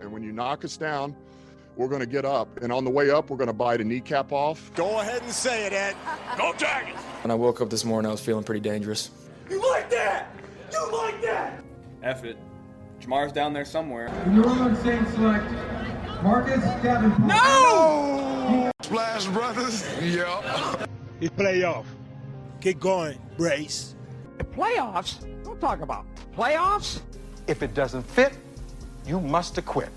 And when you knock us down, we're going to get up. And on the way up, we're going to bite a kneecap off. Go ahead and say it, Ed. Go Tigers! When I woke up this morning, I was feeling pretty dangerous. You like that? You like that? F it. Jamar's down there somewhere. In the New Orleans Saints select Marcus Davenport. No! Splash Brothers. Yeah. It's playoff. Keep going, Brace. Playoffs? Don't talk about playoffs. If it doesn't fit, you must acquit.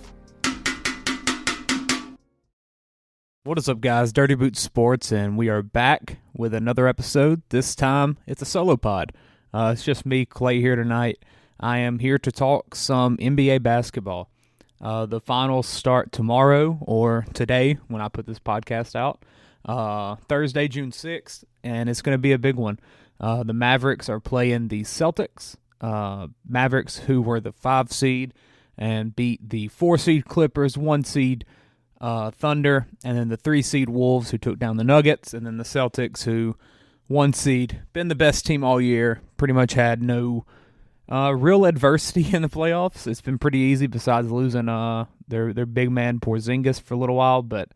What is up, guys? Dirty Boots Sports, and we are back with another episode. This time, it's a solo pod. It's just me, Clay, here tonight. I am here to talk some NBA basketball. The finals start tomorrow, or today, when I put this podcast out. Thursday, June 6th, and it's going to be a big one. The Mavericks are playing the Celtics. Mavericks, who were the 5 seed, and beat the 4 seed Clippers, 1 seed Thunder, and then the 3 seed Wolves, who took down the Nuggets, and then the Celtics, who 1 seed, been the best team all year, pretty much had no real adversity in the playoffs. It's been pretty easy besides losing their big man Porzingis for a little while, but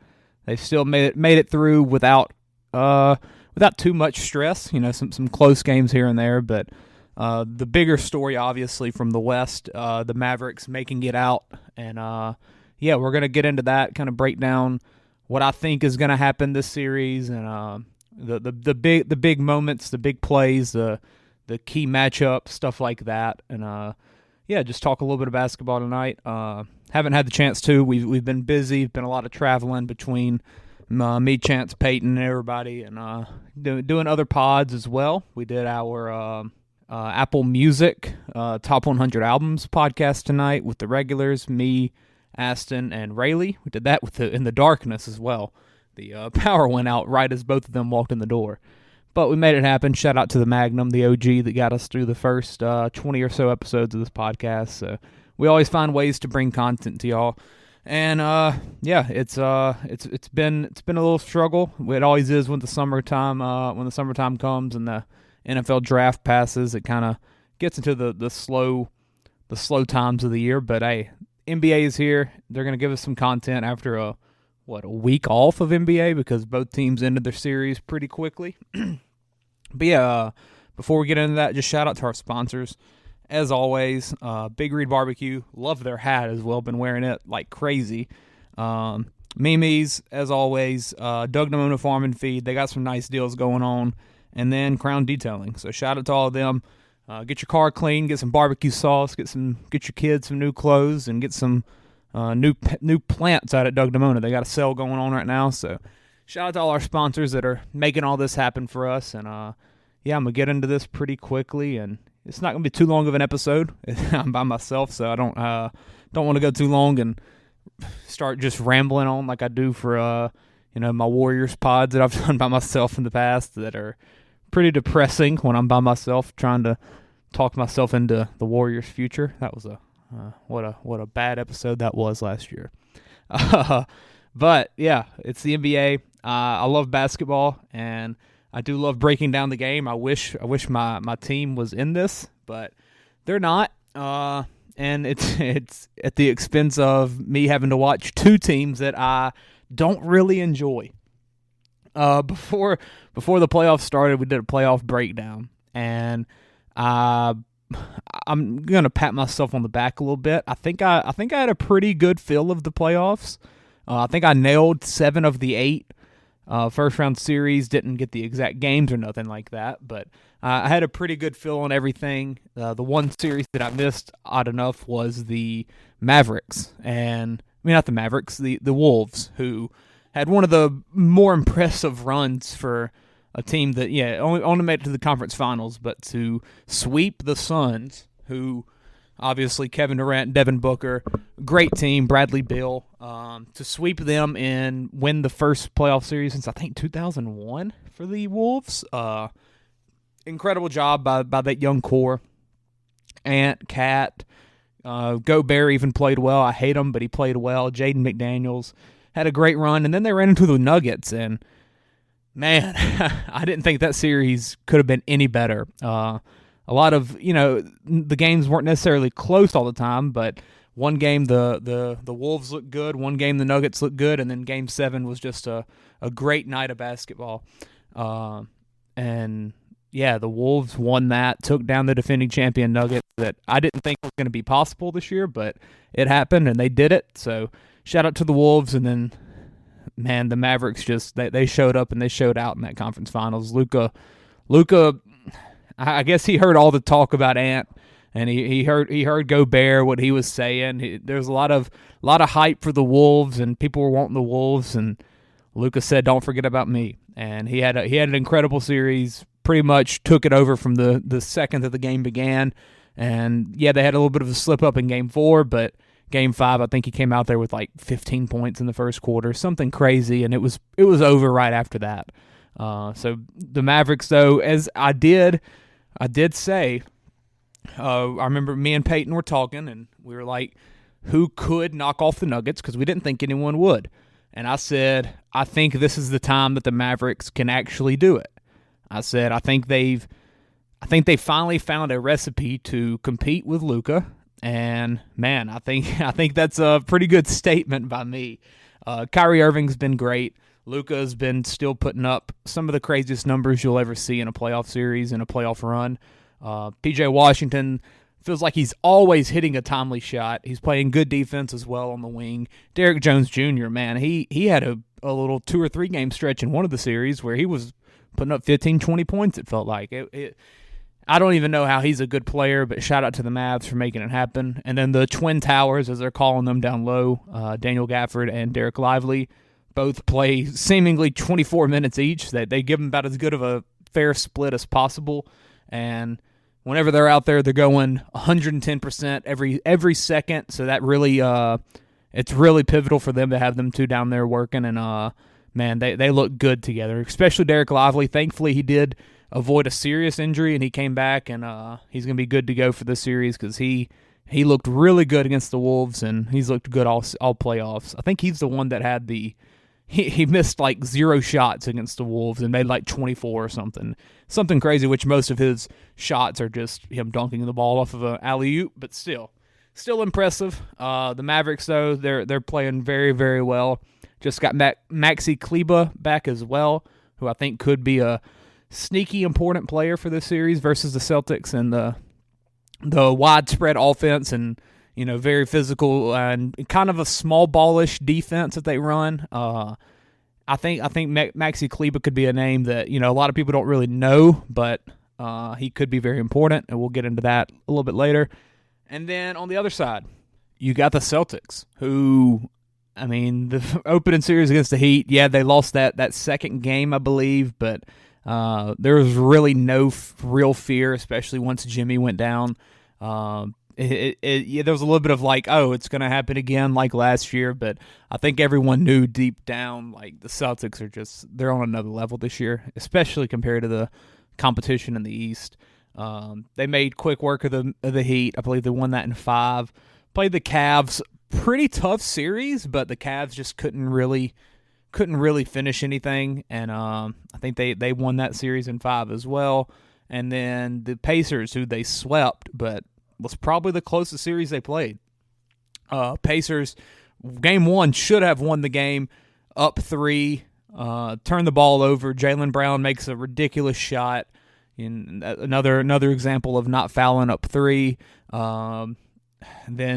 they've still made it through without too much stress. You know, some close games here and there, but the bigger story, obviously, from the West, the Mavericks making it out, and yeah, we're going to get into that, kind of break down what I think is going to happen this series, and the big moments, the big plays, the key matchups, stuff like that, and yeah, just talk a little bit of basketball tonight. Haven't had the chance to. We've been busy. Been a lot of traveling between me, Chance, Peyton, and everybody, and doing other pods as well. We did our Apple Music Top 100 Albums podcast tonight with the regulars, me, Aston, and Rayleigh. We did that in the darkness as well. The power went out right as both of them walked in the door. But we made it happen. Shout out to the Magnum, the OG, that got us through the first 20 or so episodes of this podcast. So we always find ways to bring content to y'all. And yeah, it's been a little struggle. It always is when the summertime comes and the NFL draft passes. It kind of gets into the slow times of the year. But hey, NBA is here. They're going to give us some content after a week off of NBA, because both teams ended their series pretty quickly. But yeah, before we get into that, just shout out to our sponsors. As always, Big Reed BBQ. Love their hat as well. Been wearing it like crazy. Mimi's, as always. Doug Namona Farm and Feed. They got some nice deals going on. And then Crown Detailing. So shout out to all of them. Get your car clean, get some barbecue sauce, get your kids some new clothes, and get some new plants out at Doug Namona. They got a sale going on right now. So shout out to all our sponsors that are making all this happen for us. And yeah, I'm gonna get into this pretty quickly, and it's not gonna be too long of an episode. I'm by myself, so I don't want to go too long and start just rambling on like I do for my Warriors pods that I've done by myself in the past that are pretty depressing when I'm by myself trying to talk myself into the Warriors' future. That was what a bad episode that was last year. But yeah, it's the NBA. I love basketball, and I do love breaking down the game. I wish my team was in this, but they're not. And it's at the expense of me having to watch 2 teams that I don't really enjoy. Before the playoffs started, we did a playoff breakdown, and I'm gonna pat myself on the back a little bit. I think I had a pretty good feel of the playoffs. I think I nailed 7 of the 8 first round series. Didn't get the exact games or nothing like that, but I had a pretty good feel on everything. The one series that I missed, odd enough, was the Mavericks, and I mean not the Mavericks, the Wolves, who had one of the more impressive runs for a team that, only made it to the conference finals, but to sweep the Suns, who obviously Kevin Durant, Devin Booker, great team, Bradley Beal, to sweep them and win the first playoff series since I think 2001 for the Wolves. Incredible job by that young core. Ant, Cat, Gobert even played well. I hate him, but he played well. Jaden McDaniels had a great run, and then they ran into the Nuggets, and man, I didn't think that series could have been any better. A lot of, the games weren't necessarily close all the time, but one game the Wolves looked good, one game the Nuggets looked good, and then Game 7 was just a great night of basketball. And yeah, the Wolves won that, took down the defending champion Nuggets that I didn't think was going to be possible this year, but it happened and they did it. So shout out to the Wolves. And then, man, the Mavericks they showed up and they showed out in that conference finals. Luka, I guess he heard all the talk about Ant, and he heard Gobert, what he was saying. There's a lot of hype for the Wolves, and people were wanting the Wolves, and Luka said, "Don't forget about me." And he had an incredible series. Pretty much took it over from the second that the game began. And yeah, they had a little bit of a slip up in Game 4, but Game 5, I think he came out there with like 15 points in the first quarter, something crazy, and it was over right after that. So the Mavericks, though, as I did say, I remember me and Peyton were talking, and we were like, who could knock off the Nuggets? Because we didn't think anyone would. And I said, I think this is the time that the Mavericks can actually do it. I said, I think they finally found a recipe to compete with Luka, and man, I think that's a pretty good statement by me. Kyrie Irving's been great. Luka's been still putting up some of the craziest numbers you'll ever see in a playoff series, in a playoff run. PJ Washington feels like he's always hitting a timely shot. He's playing good defense as well on the wing. Derrick Jones Jr., man, he had a little 2 or 3 game stretch in one of the series where he was putting up 15, 20 points, it felt like. I don't even know how he's a good player, but shout out to the Mavs for making it happen. And then the Twin Towers, as they're calling them down low, Daniel Gafford and Derek Lively, both play seemingly 24 minutes each. They give them about as good of a fair split as possible. And whenever they're out there, they're going 110% every second. So that really it's really pivotal for them to have them two down there working. And man, they look good together, especially Derek Lively. Thankfully, he did avoid a serious injury, and he came back, and he's going to be good to go for this series because he looked really good against the Wolves, and he's looked good all playoffs. I think he's the one that had he missed like 0 shots against the Wolves and made like 24 or something crazy, which most of his shots are just him dunking the ball off of an alley-oop, but still impressive. The Mavericks, though, they're playing very, very well. Just got Maxi Kleber back as well, who I think could be a sneaky important player for this series versus the Celtics and the widespread offense and very physical and kind of a small ballish defense that they run. I think Maxi Kleber could be a name that a lot of people don't really know, but he could be very important, and we'll get into that a little bit later. And then on the other side, you got the Celtics, who, I mean, the opening series against the Heat, yeah, they lost that second game, I believe, but there was really no real fear, especially once Jimmy went down. There was a little bit of like, oh, it's going to happen again like last year, but I think everyone knew deep down like the Celtics they're on another level this year, especially compared to the competition in the East. They made quick work of the Heat. I believe they won that in 5. Played the Cavs. Pretty tough series, but the Cavs just couldn't really finish anything, and I think they won that series in 5 as well. And then the Pacers, who they swept, but was probably the closest series they played. Pacers, Game 1 should have won the game, up 3, turned the ball over. Jaylen Brown makes a ridiculous shot. In another example of not fouling, up 3. Then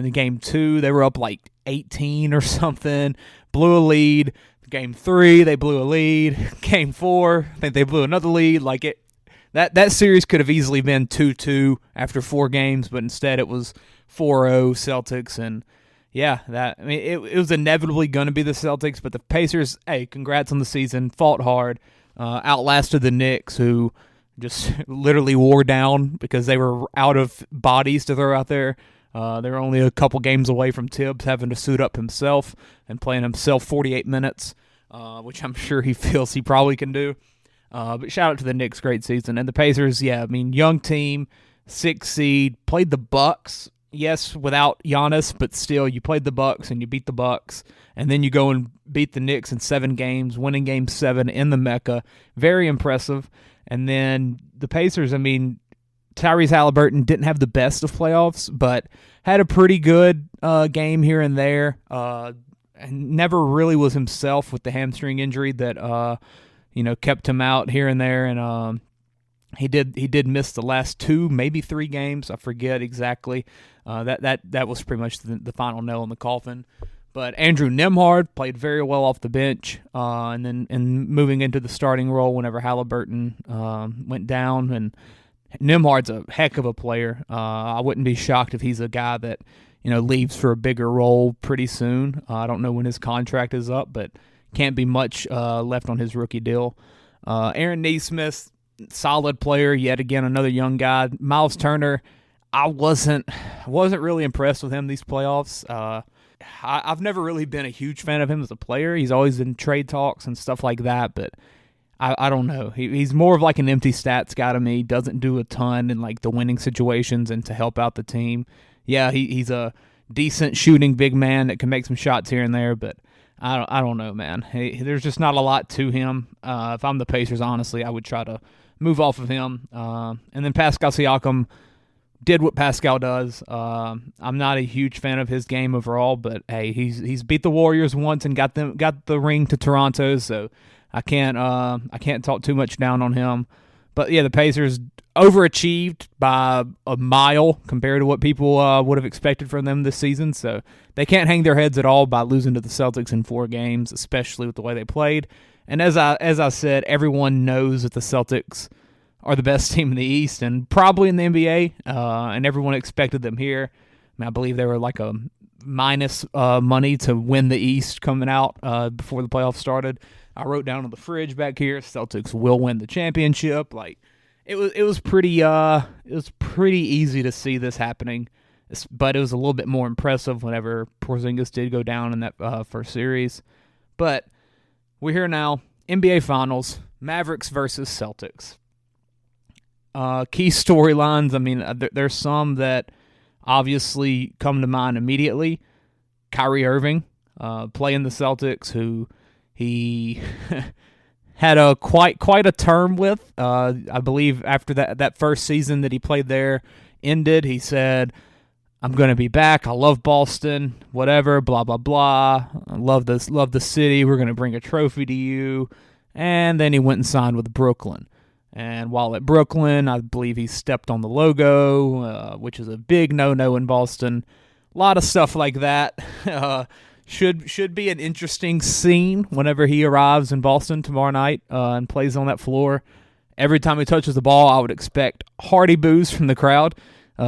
in Game 2, they were up like 18 or something, blew a lead. Game 3, they blew a lead. Game 4, I think they blew another lead. That series could have easily been 2-2 after 4 games, but instead it was 4-0 Celtics. And yeah, it was inevitably going to be the Celtics, but the Pacers, hey, congrats on the season, fought hard, outlasted the Knicks, who just literally wore down because they were out of bodies to throw out there. They were only a couple games away from Tibbs having to suit up himself and playing himself 48 minutes, which I'm sure he feels he probably can do. But shout out to the Knicks, great season. And the Pacers, yeah, I mean, young team, 6th seed, played the Bucks. Yes, without Giannis, but still, you played the Bucks and you beat the Bucks, and then you go and beat the Knicks in 7 games, winning Game 7 in the Mecca. Very impressive. And then the Pacers, I mean, Tyrese Halliburton didn't have the best of playoffs, but had a pretty good game here and there. And never really was himself with the hamstring injury that kept him out here and there. And he did miss the last 2, maybe 3 games. I forget exactly. That was pretty much the final nail in the coffin. But Andrew Nembhard played very well off the bench, and then moving into the starting role whenever Halliburton went down. And Nembhard's a heck of a player. I wouldn't be shocked if he's a guy that leaves for a bigger role pretty soon. I don't know when his contract is up, but can't be much left on his rookie deal. Aaron Nesmith, solid player yet again, another young guy. Miles Turner, I wasn't really impressed with him these playoffs. I've never really been a huge fan of him as a player. He's always in trade talks and stuff like that, but I don't know. He's more of like an empty stats guy to me. Doesn't do a ton in like the winning situations and to help out the team. Yeah, he's a decent shooting big man that can make some shots here and there, but I don't know, man. There's just not a lot to him. If I'm the Pacers, honestly, I would try to move off of him. And then Pascal Siakam did what Pascal does. I'm not a huge fan of his game overall, but hey, he's beat the Warriors once and got the ring to Toronto, so I can't talk too much down on him. But yeah, the Pacers overachieved by a mile compared to what people would have expected from them this season, so they can't hang their heads at all by losing to the Celtics in 4 games, especially with the way they played. And as I said, everyone knows that the Celtics are the best team in the East and probably in the NBA, and everyone expected them here. I believe they were like a minus money to win the East coming out before the playoffs started. I wrote down on the fridge back here, Celtics will win the championship. Like it was pretty easy to see this happening, but it was a little bit more impressive whenever Porzingis did go down in that first series. But we're here now, NBA Finals, Mavericks versus Celtics. Key storylines, I mean, there's some that obviously come to mind immediately. Kyrie Irving playing the Celtics, who he had a quite a term with. I believe after that first season that he played there ended, he said, "I'm going to be back. I love Boston, whatever, blah, blah, blah. I love the city. We're going to bring a trophy to you." And then he went and signed with Brooklyn. And while at Brooklyn, I believe he stepped on the logo, which is a big no-no in Boston. A lot of stuff like that. Should be an interesting scene whenever he arrives in Boston tomorrow night and plays on that floor. Every time he touches the ball, I would expect hearty boos from the crowd,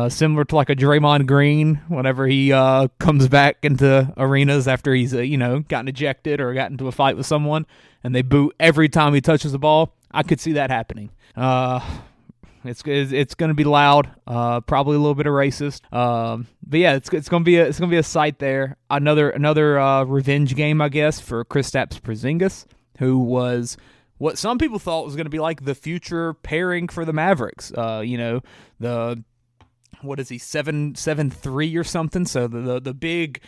similar to like a Draymond Green whenever he comes back into arenas after he's gotten ejected or got into a fight with someone, and they boo every time he touches the ball. I could see that happening. It's going to be loud, probably a little bit of racist. But yeah, it's going to be a sight there. Another revenge game, I guess, for Kristaps Porzingis, who was what some people thought was going to be like the future pairing for the Mavericks. What is he, 7'3" or something? So the big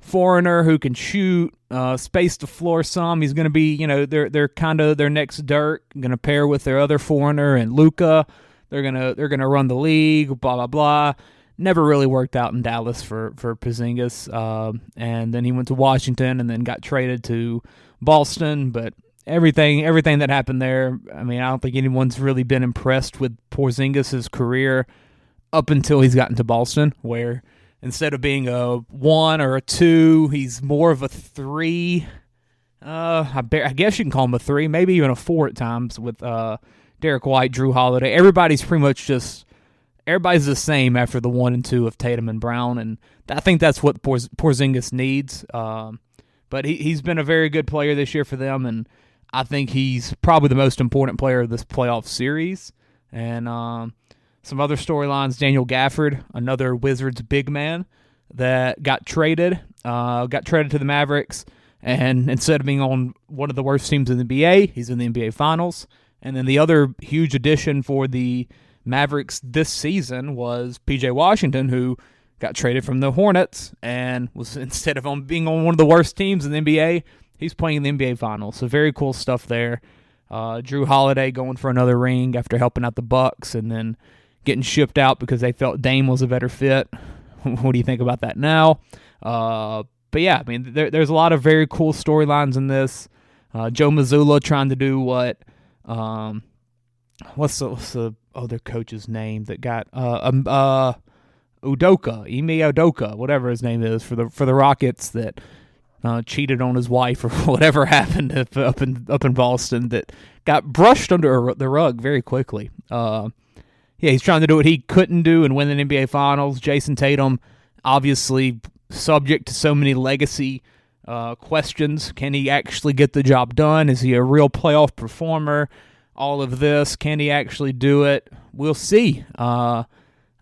foreigner who can shoot, space the floor some. He's going to be, they're kind of their next Dirk, going to pair with their other foreigner and Luka. They're gonna run the league, blah blah blah. Never really worked out in Dallas for Porzingis, and then he went to Washington and then got traded to Boston. But everything that happened there, I mean, I don't think anyone's really been impressed with Porzingis' career up until he's gotten to Boston, where instead of being a 1 or a 2, he's more of a 3. I guess you can call him a 3, maybe even a 4 at times with Derek White, Drew Holiday. Everybody's the same after the 1 and 2 of Tatum and Brown, and I think that's what Porzingis needs. But he's been a very good player this year for them, and I think he's probably the most important player of this playoff series. And some other storylines, Daniel Gafford, another Wizards big man that got traded to the Mavericks, and instead of being on one of the worst teams in the NBA, he's in the NBA Finals. And then the other huge addition for the Mavericks this season was P.J. Washington, who got traded from the Hornets and was, instead of being on one of the worst teams in the NBA, he's playing in the NBA Finals. So very cool stuff there. Drew Holiday going for another ring after helping out the Bucks and then getting shipped out because they felt Dame was a better fit. What do you think about that now? But yeah, I mean, there's a lot of very cool storylines in this. Joe Mazzulla trying to do what? What's the other coach's name that got Udoka, Ime Udoka, whatever his name is for the Rockets that cheated on his wife or whatever happened up in Boston that got brushed under the rug very quickly. Yeah, he's trying to do what he couldn't do and win the NBA Finals. Jason Tatum, obviously subject to so many legacy questions. Can he actually get the job done? Is he a real playoff performer? All of this, can he actually do it? We'll see. I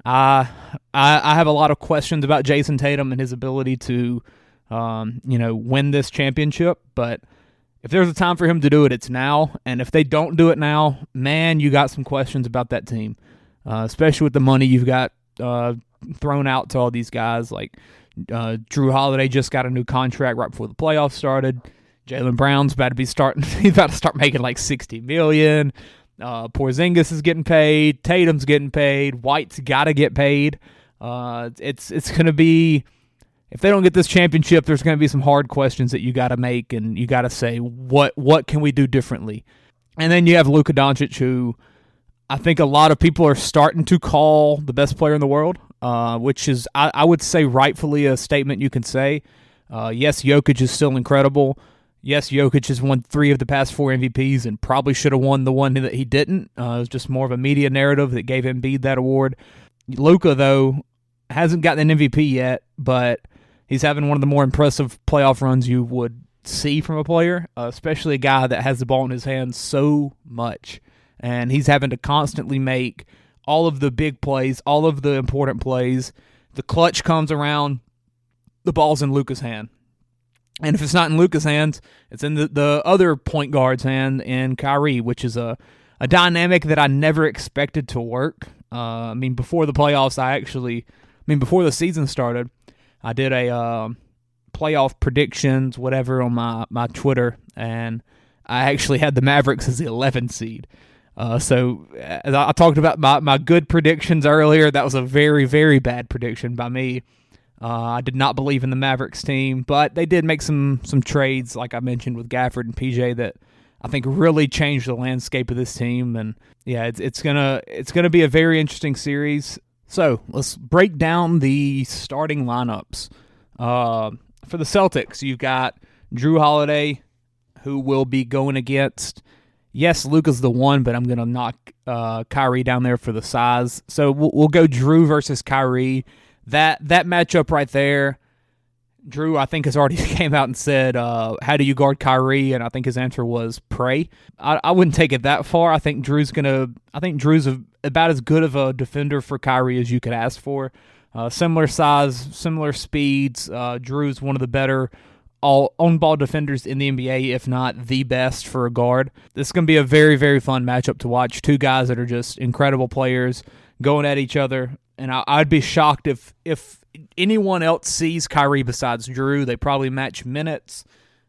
have a lot of questions about Jason Tatum and his ability to, win this championship. But if there's a time for him to do it, it's now. And if they don't do it now, man, you got some questions about that team, especially with the money you've got thrown out to all these guys. Like Drew Holiday just got a new contract right before the playoffs started. Jaylen Brown's about to be starting. He's about to start making like $60 million. Porzingis is getting paid. Tatum's getting paid. White's got to get paid. It's going to be, if they don't get this championship, there's going to be some hard questions that you got to make, and you got to say what can we do differently. And then you have Luka Doncic, who I think a lot of people are starting to call the best player in the world, which is I would say rightfully a statement you can say. Yes, Jokic is still incredible. Yes, Jokic has won 3 of the past 4 MVPs and probably should have won the one that he didn't. It was just more of a media narrative that gave Embiid that award. Luka, though, hasn't gotten an MVP yet, but he's having one of the more impressive playoff runs you would see from a player, especially a guy that has the ball in his hands so much. And he's having to constantly make all of the big plays, all of the important plays. The clutch comes around, the ball's in Luka's hand. And if it's not in Luka's hands, it's in the other point guard's hand in Kyrie, which is a dynamic that I never expected to work. Before the playoffs, before the season started, I did a playoff predictions, whatever, on my Twitter, and I actually had the Mavericks as the 11th seed. So as I talked about my good predictions earlier, that was a very, very bad prediction by me. I did not believe in the Mavericks team, but they did make some trades, like I mentioned, with Gafford and PJ that I think really changed the landscape of this team. And yeah, it's gonna be a very interesting series. So let's break down the starting lineups. For the Celtics, you've got Drew Holiday, who will be going against. Yes, Luka's the one, but I'm gonna knock Kyrie down there for the size. So we'll go Drew versus Kyrie. That matchup right there, Drew, I think, has already came out and said, how do you guard Kyrie? And I think his answer was pray. I wouldn't take it that far. I think Drew's about as good of a defender for Kyrie as you could ask for. Similar size, similar speeds. Drew's one of the better on-ball defenders in the NBA, if not the best for a guard. This is going to be a very, very fun matchup to watch. 2 guys that are just incredible players going at each other. And I'd be shocked if anyone else sees Kyrie besides Drew. They probably match minutes.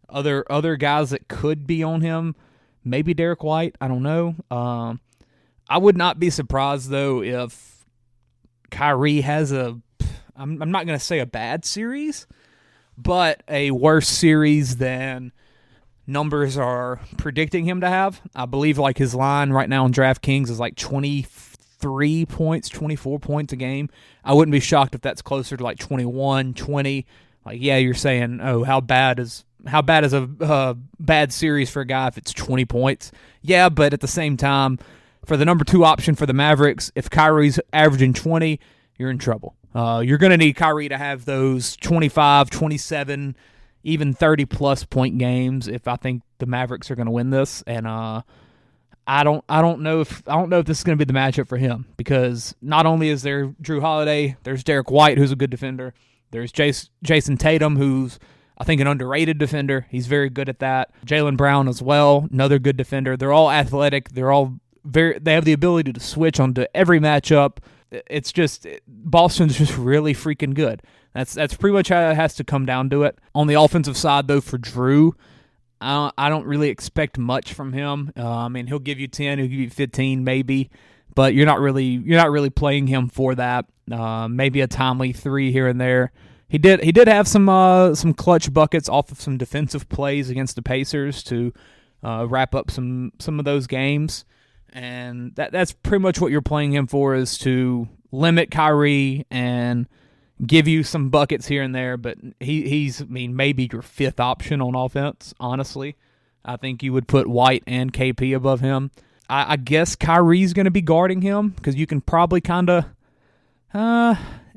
Other guys that could be on him, maybe Derek White. I don't know. I would not be surprised, though, if Kyrie has I'm not going to say a bad series, but a worse series than numbers are predicting him to have. I believe like his line right now on DraftKings is like 23 points, 24 points a game. I wouldn't be shocked if that's closer to like 21, 20. Like, yeah, you're saying, oh, how bad is a bad series for a guy if it's 20 points? Yeah, but at the same time, for the number 2 option for the Mavericks, if Kyrie's averaging 20, you're in trouble. You're going to need Kyrie to have those 25, 27, even 30-plus point games if I think the Mavericks are going to win this. And I don't know if this is going to be the matchup for him, because not only is there Drew Holiday, there's Derek White, who's a good defender. There's Jason Tatum, who's I think an underrated defender. He's very good at that. Jaylen Brown as well, another good defender. They're all athletic. They have the ability to switch onto every matchup. It's just Boston's just really freaking good. That's pretty much how it has to come down to it. On the offensive side, though, for Drew, I don't really expect much from him. I mean, he'll give you 10, he'll give you 15 maybe, but you're not really playing him for that. Maybe a timely 3 here and there. He did have some clutch buckets off of some defensive plays against the Pacers to wrap up some of those games, and that's pretty much what you're playing him for, is to limit Kyrie and give you some buckets here and there. But he's maybe your 5th option on offense. Honestly, I think you would put White and KP above him. I guess Kyrie's going to be guarding him because you can probably kind of.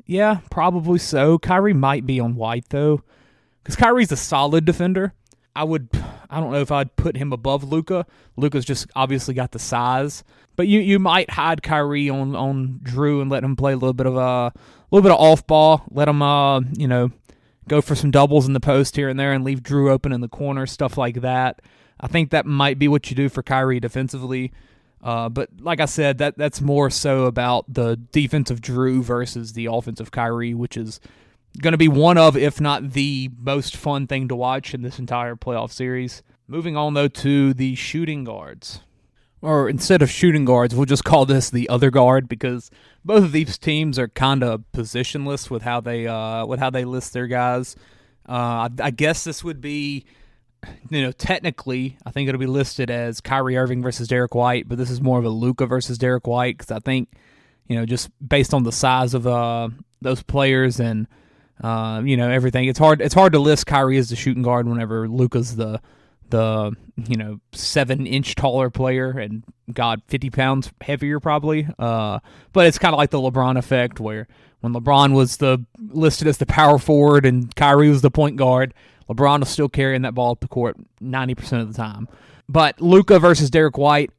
Yeah, probably so. Kyrie might be on White, though, because Kyrie's a solid defender. I don't know if I'd put him above Luka. Luka's just obviously got the size, but you might hide Kyrie on Drew and let him play a little bit of off ball. Let him go for some doubles in the post here and there and leave Drew open in the corner, stuff like that. I think that might be what you do for Kyrie defensively. But like I said, that's more so about the defensive Drew versus the offensive Kyrie, which is going to be one of, if not the most fun thing to watch in this entire playoff series. Moving on, though, to the shooting guards. Or instead of shooting guards, we'll just call this the other guard, because both of these teams are kind of positionless with how they list their guys. I guess this would be, technically, I think it'll be listed as Kyrie Irving versus Derek White, but this is more of a Luka versus Derek White, because I think, just based on the size of those players and everything, it's hard to list Kyrie as the shooting guard whenever Luka's the 7-inch taller player and 50 pounds heavier probably. But it's kind of like the LeBron effect, where when LeBron was listed as the power forward and Kyrie was the point guard, LeBron was still carrying that ball up the court 90% of the time. But Luka versus Derek White,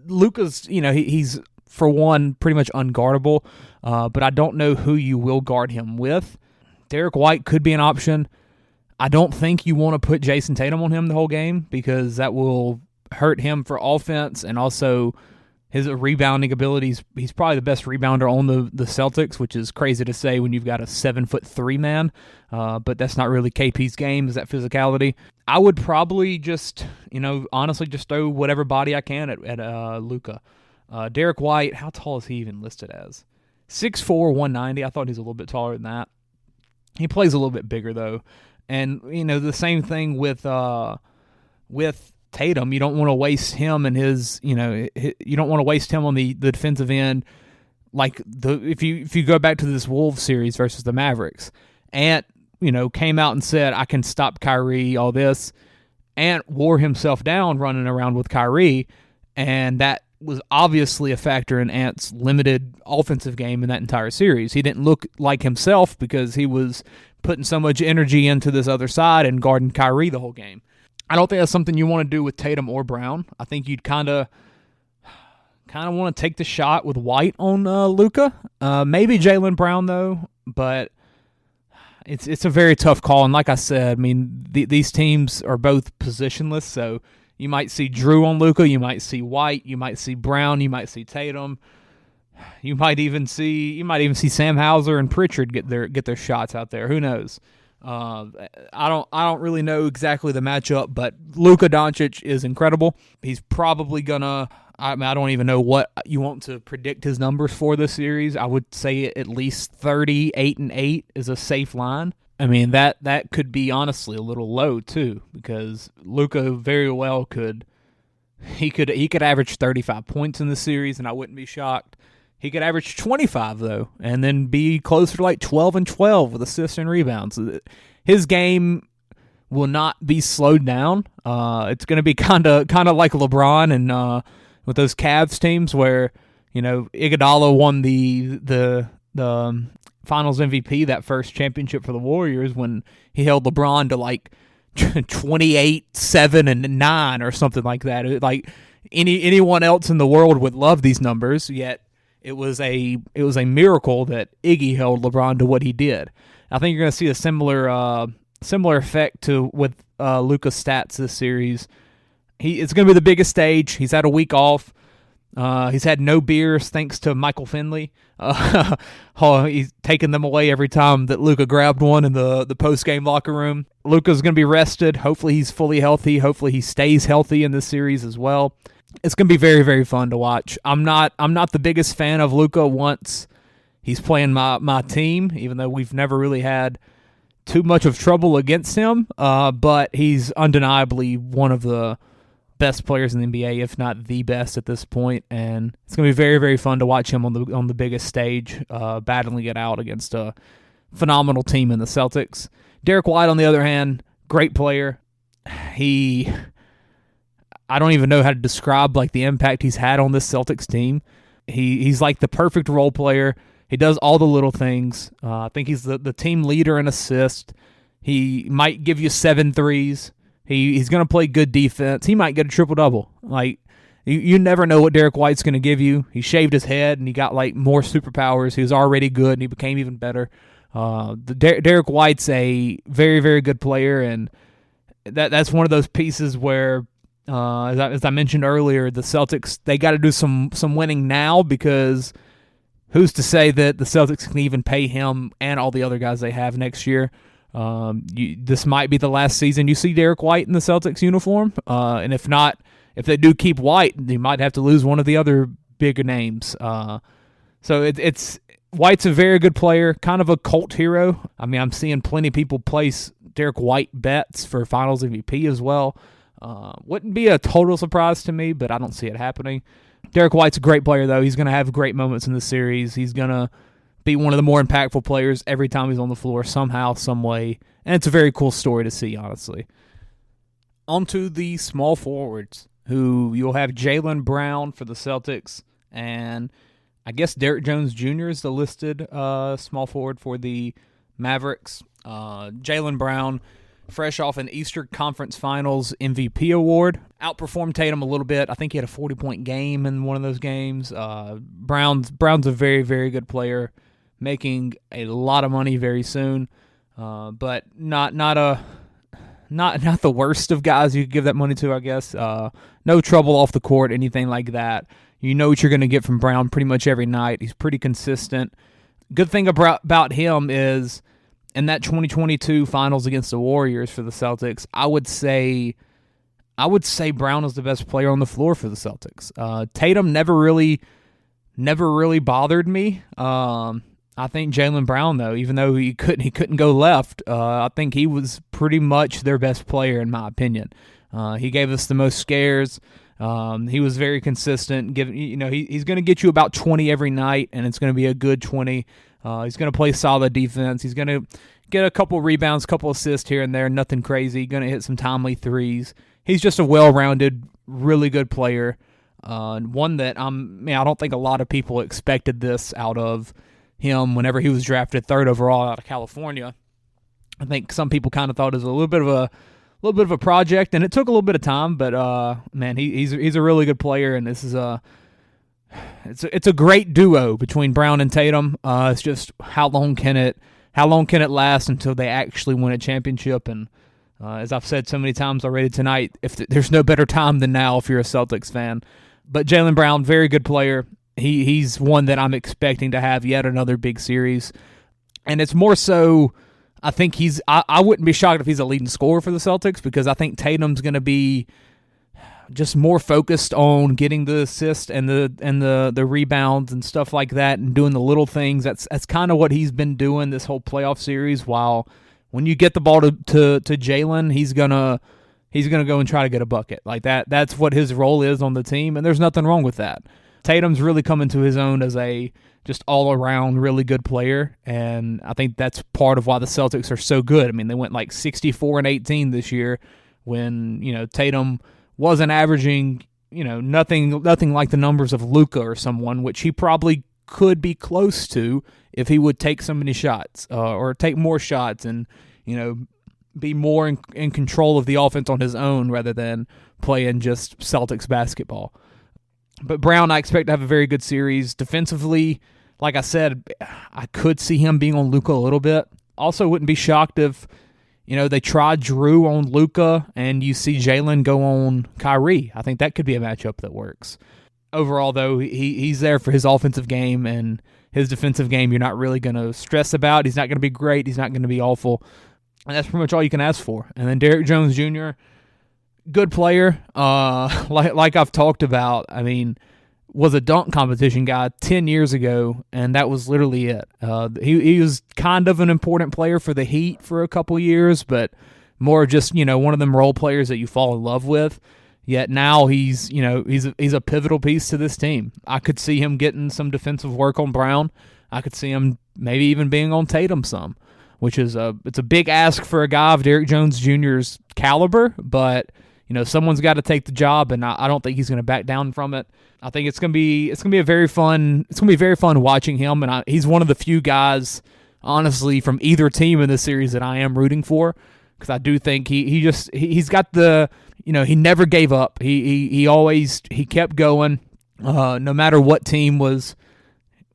Luka's, he's, for one, pretty much unguardable, but I don't know who you will guard him with. Derek White could be an option. I don't think you want to put Jason Tatum on him the whole game, because that will hurt him for offense, and also his rebounding abilities. He's probably the best rebounder on the Celtics, which is crazy to say when you've got a 7'3" man. But that's not really KP's game, is that physicality. I would probably just, honestly just throw whatever body I can at Luka. Derek White, how tall is he even listed as? 6'4", 190. I thought he's a little bit taller than that. He plays a little bit bigger, though. And, the same thing with Tatum. You don't want to waste him and his, you don't want to waste him on the defensive end. Like if you go back to this Wolves series versus the Mavericks, Ant, came out and said, I can stop Kyrie, all this. Ant wore himself down running around with Kyrie, and that was obviously a factor in Ant's limited offensive game in that entire series. He didn't look like himself because he was putting so much energy into this other side and guarding Kyrie the whole game. I don't think that's something you want to do with Tatum or Brown. I think you'd kind of want to take the shot with White on Luka. Maybe Jaylen Brown, though, but it's a very tough call. And like I said, these teams are both positionless, so you might see Drew on Luka, you might see White, you might see Brown, you might see Tatum. You might even see Sam Hauser and Pritchard get their shots out there. Who knows? I don't really know exactly the matchup, but Luka Doncic is incredible. He's probably gonna. I don't even know what you want to predict his numbers for this series. I would say at least 38-8 is a safe line. That could be honestly a little low too, because Luka very well could average 35 points in this series, and I wouldn't be shocked. He could average 25, though, and then be closer to like 12-12 with assists and rebounds. His game will not be slowed down. It's going to be kind of like LeBron and with those Cavs teams where, Iguodala won the Finals MVP, that first championship for the Warriors, when he held LeBron to like 28, 7, and 9 or something like that. Like anyone else in the world would love these numbers, yet it was a miracle that Iggy held LeBron to what he did. I think you're going to see a similar effect with Luka's stats this series. It's going to be the biggest stage. He's had a week off. He's had no beers thanks to Michael Finley. He's taking them away every time that Luka grabbed one in the post-game locker room. Luka's going to be rested. Hopefully he's fully healthy. Hopefully he stays healthy in this series as well. It's going to be very, very fun to watch. I'm not the biggest fan of Luka once he's playing my team, even though we've never really had too much of trouble against him. But he's undeniably one of the best players in the NBA, if not the best at this point, and it's going to be very, very fun to watch him on the biggest stage, battling it out against a phenomenal team in the Celtics. Derek White, on the other hand, great player. I don't even know how to describe like the impact he's had on this Celtics team. He's like the perfect role player. He does all the little things. I think he's the team leader in assists. He might give you 7 threes. He's going to play good defense. He might get a triple-double. Like, you never know what Derek White's going to give you. He shaved his head, and he got, like, more superpowers. He was already good, and he became even better. Derek White's a very, very good player, and that's one of those pieces where, as I mentioned earlier, the Celtics, they got to do some winning now, because who's to say that the Celtics can even pay him and all the other guys they have next year? This might be the last season you see Derek White in the Celtics uniform, and if not, if they do keep White, they might have to lose one of the other bigger names. So it's White's a very good player, kind of a cult hero. I mean, I'm seeing plenty of people place Derek White bets for Finals MVP as well. Wouldn't be a total surprise to me, but I don't see it happening. Derek White's a great player, though. He's going to have great moments in the series. He's going to be one of the more impactful players every time he's on the floor, somehow, some way. And it's a very cool story to see, honestly. On to the small forwards, who you'll have Jaylen Brown for the Celtics, and I guess Derrick Jones Jr. is the listed small forward for the Mavericks. Jaylen Brown, fresh off an Eastern Conference Finals MVP award, outperformed Tatum a little bit. I think he had a 40-point game in one of those games. Brown's a very, very good player, making a lot of money very soon, but not the worst of guys you could give that money to, I guess. No trouble off the court, anything like that. You know what you're going to get from Brown pretty much every night. He's pretty consistent. Good thing about him is in that 2022 Finals against the Warriors for the Celtics, I would say Brown is the best player on the floor for the Celtics. Tatum never really bothered me. I think Jaylen Brown, though, even though he couldn't go left, I think he was pretty much their best player in my opinion. He gave us the most scares. He was very consistent. He's going to get you about 20 every night, and it's going to be a good 20. He's going to play solid defense. He's going to get a couple rebounds, couple assists here and there, nothing crazy. Going to hit some timely threes. He's just a well-rounded, really good player. One that I don't think a lot of people expected this out of him whenever he was drafted 3rd overall out of California. I think some people kind of thought it was a little bit of a project, and it took a little bit of time. But man, he's a really good player, and this is it's a great duo between Brown and Tatum. It's just how long can it last until they actually win a championship? And as I've said so many times already tonight, there's no better time than now if you're a Celtics fan. But Jaylen Brown, very good player. He's one that I'm expecting to have yet another big series. And it's more so, I think I wouldn't be shocked if he's a leading scorer for the Celtics, because I think Tatum's going to be just more focused on getting the assist and the rebounds and stuff like that, and doing the little things. That's kind of what he's been doing this whole playoff series. While when you get the ball to Jaylen, he's gonna go and try to get a bucket like that. That's what his role is on the team, and there's nothing wrong with that. Tatum's really coming to his own as a just all-around really good player, and I think that's part of why the Celtics are so good. I mean, they went like 64-18 this year when, Tatum wasn't averaging, nothing like the numbers of Luka or someone, which he probably could be close to if he would take so many shots or take more shots and, be more in control of the offense on his own rather than playing just Celtics basketball. But Brown, I expect to have a very good series. Defensively, like I said, I could see him being on Luka a little bit. Also, wouldn't be shocked if, they tried Drew on Luka and you see Jaylen go on Kyrie. I think that could be a matchup that works. overall, though, he's there for his offensive game, and his defensive game you're not really going to stress about. He's not going to be great. He's not going to be awful. And that's pretty much all you can ask for. And then Derrick Jones Jr., good player. Like I've talked about, I mean, was a dunk competition guy 10 years ago, and that was literally it. He was kind of an important player for the Heat for a couple years, but more just, one of them role players that you fall in love with. Yet now he's a pivotal piece to this team. I could see him getting some defensive work on Brown. I could see him maybe even being on Tatum some, which is it's a big ask for a guy of Derrick Jones Jr.'s caliber, but someone's got to take the job, and I don't think he's going to back down from it. I think it's going to be very fun watching him, and he's one of the few guys, honestly, from either team in this series that I am rooting for, because I do think he's got the, he never gave up. He kept going, no matter what team was,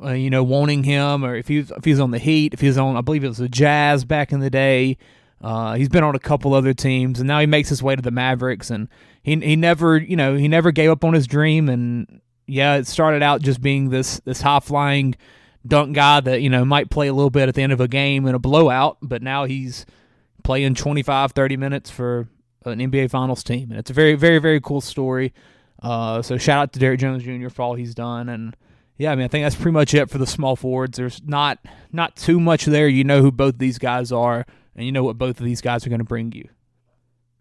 wanting him, or if he was on the Heat, if he was on, I believe it was the Jazz back in the day. He's been on a couple other teams, and now he makes his way to the Mavericks, and he never gave up on his dream. And yeah, it started out just being this high flying dunk guy that might play a little bit at the end of a game in a blowout, but now he's playing 25-30 minutes for an NBA Finals team, and it's a very, very, very cool story. So shout out to Derrick Jones Jr. for all he's done, and yeah, I mean, I think that's pretty much it for the small forwards. There's not too much there. You know who both these guys are, and you know what both of these guys are going to bring you.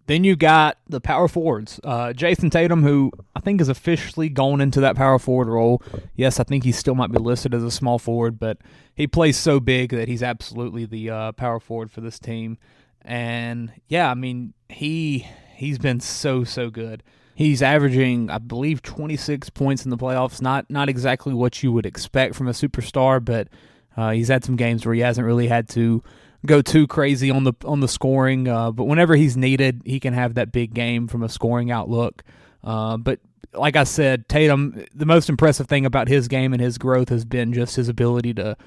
Then you got the power forwards. Jason Tatum, who I think is officially going into that power forward role. Yes, I think he still might be listed as a small forward, but he plays so big that he's absolutely the power forward for this team. And yeah, I mean, he's been so good. He's averaging, I believe, 26 points in the playoffs. Not exactly what you would expect from a superstar, but he's had some games where he hasn't really had to go too crazy on the scoring. But whenever he's needed, he can have that big game from a scoring outlook. But like I said, Tatum, the most impressive thing about his game and his growth has been just his ability to